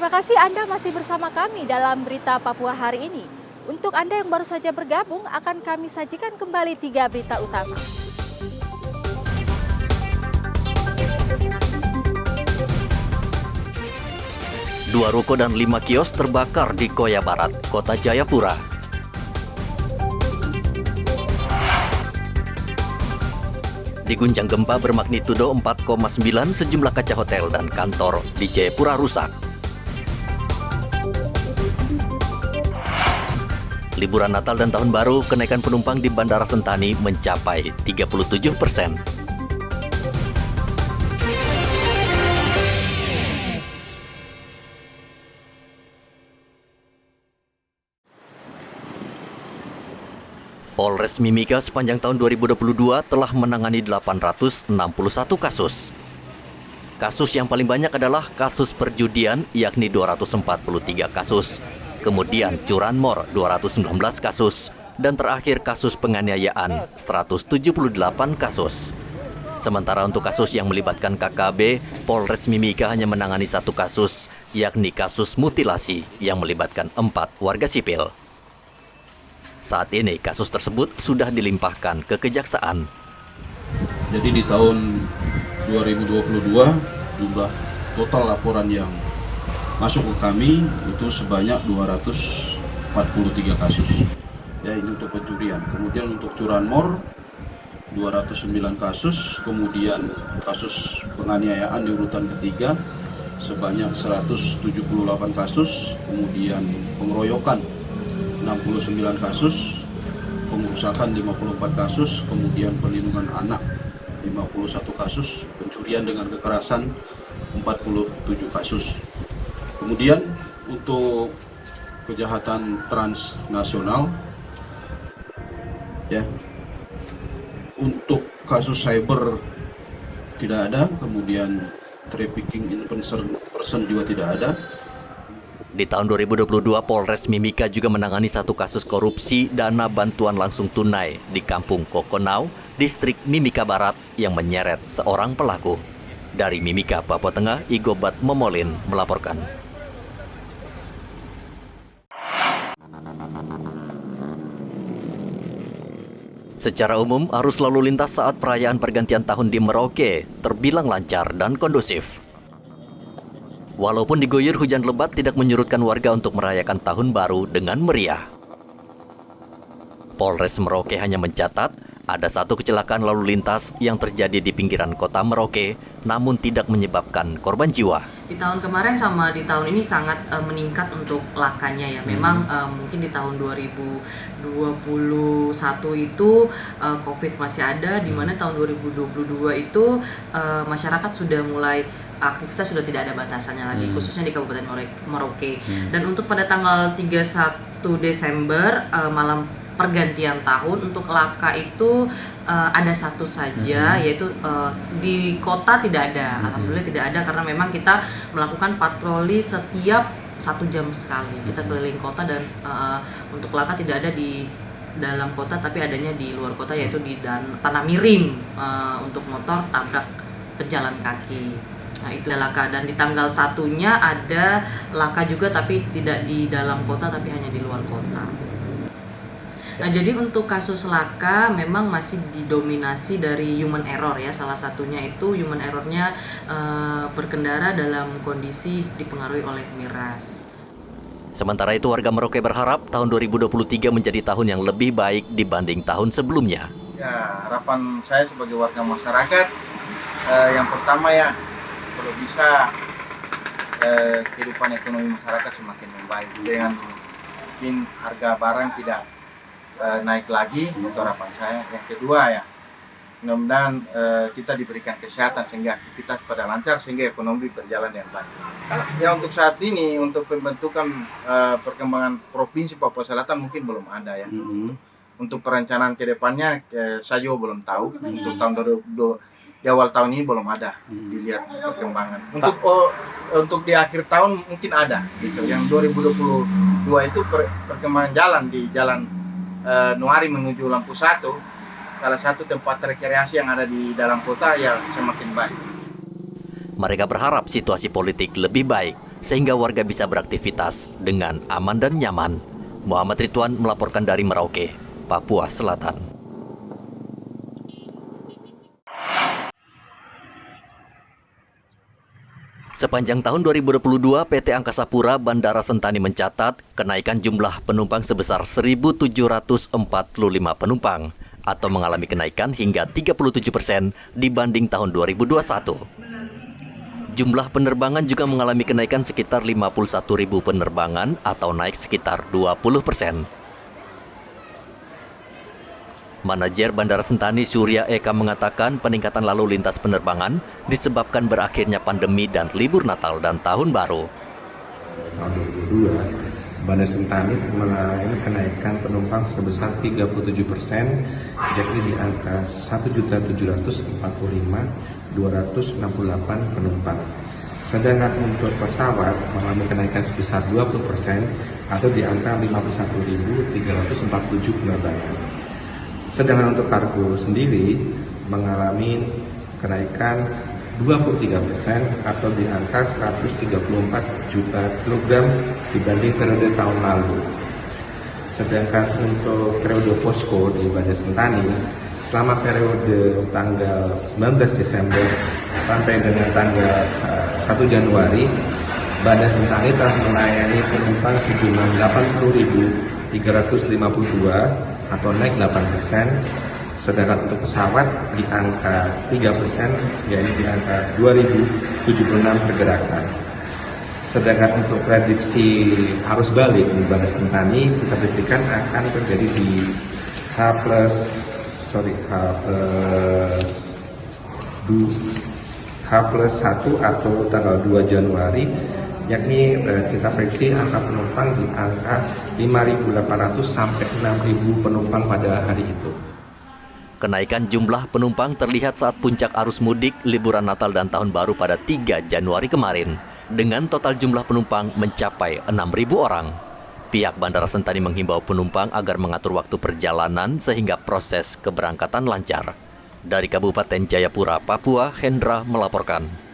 Terima kasih Anda masih bersama kami dalam Berita Papua hari ini. Untuk Anda yang baru saja bergabung, akan kami sajikan kembali 3 berita utama. Dua ruko dan 5 kios terbakar di Koya Barat, Kota Jayapura. Diguncang gempa bermagnitudo 4,9, sejumlah kaca hotel dan kantor di Jayapura rusak. Liburan Natal dan Tahun Baru, kenaikan penumpang di Bandara Sentani mencapai 37%. Polres Mimika sepanjang tahun 2022 telah menangani 861 kasus. Kasus yang paling banyak adalah kasus perjudian, yakni 243 kasus. Kemudian curanmor 219 kasus, dan terakhir kasus penganiayaan 178 kasus. Sementara untuk kasus yang melibatkan KKB, Polres Mimika hanya menangani 1 kasus, yakni kasus mutilasi yang melibatkan 4 warga sipil. Saat ini kasus tersebut sudah dilimpahkan ke Kejaksaan. Jadi di tahun 2022 jumlah total laporan yang masuk ke kami itu sebanyak 243 kasus. Ya, ini untuk pencurian. Kemudian untuk curanmor 209 kasus, kemudian kasus penganiayaan di urutan ketiga sebanyak 178 kasus, kemudian pengeroyokan 69 kasus, pengerusakan 54 kasus, kemudian perlindungan anak 51 kasus, pencurian dengan kekerasan 47 kasus. Kemudian untuk kejahatan transnasional, ya, untuk kasus cyber tidak ada, kemudian trafficking in person juga tidak ada. Di tahun 2022, Polres Mimika juga menangani 1 kasus korupsi dana bantuan langsung tunai di Kampung Kokonau, Distrik Mimika Barat yang menyeret seorang pelaku. Dari Mimika, Papua Tengah, Igobat Momolin melaporkan. Secara umum, arus lalu lintas saat perayaan pergantian tahun di Merauke terbilang lancar dan kondusif. Walaupun diguyur hujan lebat tidak menyurutkan warga untuk merayakan tahun baru dengan meriah. Polres Merauke hanya mencatat ada 1 kecelakaan lalu lintas yang terjadi di pinggiran kota Merauke, namun tidak menyebabkan korban jiwa. Di tahun kemarin sama di tahun ini sangat meningkat untuk lakanya ya. Memang mungkin di tahun 2021 itu COVID masih ada, di mana tahun 2022 itu masyarakat sudah mulai aktivitas sudah tidak ada batasannya lagi, khususnya di Kabupaten Merauke. Dan untuk pada tanggal 31 Desember malam pergantian tahun, untuk laka itu ada 1 saja, yaitu di kota tidak ada. Alhamdulillah tidak ada, karena memang kita melakukan patroli setiap 1 jam sekali. Kita keliling kota, dan untuk laka tidak ada di dalam kota, tapi adanya di luar kota, yaitu di tanah miring untuk motor tabrak pejalan kaki. Nah, itu laka. Dan di tanggal 1-nya ada laka juga, tapi tidak di dalam kota, tapi hanya di luar kota. Nah, jadi untuk kasus laka memang masih didominasi dari human error ya. Salah satunya itu human errornya berkendara dalam kondisi dipengaruhi oleh miras. Sementara itu, warga Merauke berharap tahun 2023 menjadi tahun yang lebih baik dibanding tahun sebelumnya. Ya, harapan saya sebagai warga masyarakat, yang pertama ya, kalau bisa kehidupan ekonomi masyarakat semakin membaik dengan mungkin harga barang tidak naik lagi, itu harapan saya. Yang kedua ya, mudah-mudahan kita diberikan kesehatan sehingga aktivitas pada lancar, sehingga ekonomi berjalan dengan baik. Ya, untuk saat ini untuk pembentukan perkembangan provinsi Papua Selatan mungkin belum ada ya. Untuk perencanaan ke depannya saya juga belum tahu. Untuk tahun 2022 di awal tahun ini belum ada dilihat perkembangan. Untuk di akhir tahun mungkin ada gitu. Yang 2022 itu perkembangan jalan di jalan Nuari menuju Lampu Satu, salah satu tempat rekreasi yang ada di dalam kota, ya semakin baik. Mereka berharap situasi politik lebih baik sehingga warga bisa beraktivitas dengan aman dan nyaman. Muhammad Ridwan melaporkan dari Merauke, Papua Selatan. Sepanjang tahun 2022, PT Angkasa Pura Bandara Sentani mencatat kenaikan jumlah penumpang sebesar 1.745 penumpang atau mengalami kenaikan hingga 37% dibanding tahun 2021. Jumlah penerbangan juga mengalami kenaikan sekitar 51.000 penerbangan atau naik sekitar 20%. Manajer Bandara Sentani Surya Eka mengatakan peningkatan lalu lintas penerbangan disebabkan berakhirnya pandemi dan libur Natal dan Tahun Baru. Tahun 2022, Bandara Sentani mengalami kenaikan penumpang sebesar 37%, yakni di angka 1.745.268 penumpang. Sedangkan untuk pesawat mengalami kenaikan sebesar 20% atau di angka 51.347 penerbangan. Sedangkan untuk kargo sendiri mengalami kenaikan 23% atau di angka 134 juta kilogram dibanding periode tahun lalu. Sedangkan untuk periode posko di Bandara Sentani selama periode tanggal 19 Desember sampai dengan tanggal 1 Januari, Bandara Sentani telah melayani penumpang sejumlah 80.352 atau naik 8%, sedangkan untuk pesawat di angka 3%, yaitu di angka 2.076 pergerakan. Sedangkan untuk prediksi arus balik di Bandara Sentani kita prediksikan akan terjadi di H+1 atau tanggal 2 Januari, yakni kita prediksi angka penumpang di angka 5.800 sampai 6.000 penumpang pada hari itu. Kenaikan jumlah penumpang terlihat saat puncak arus mudik liburan Natal dan Tahun Baru pada 3 Januari kemarin, dengan total jumlah penumpang mencapai 6.000 orang. Pihak Bandara Sentani menghimbau penumpang agar mengatur waktu perjalanan sehingga proses keberangkatan lancar. Dari Kabupaten Jayapura, Papua, Hendra melaporkan.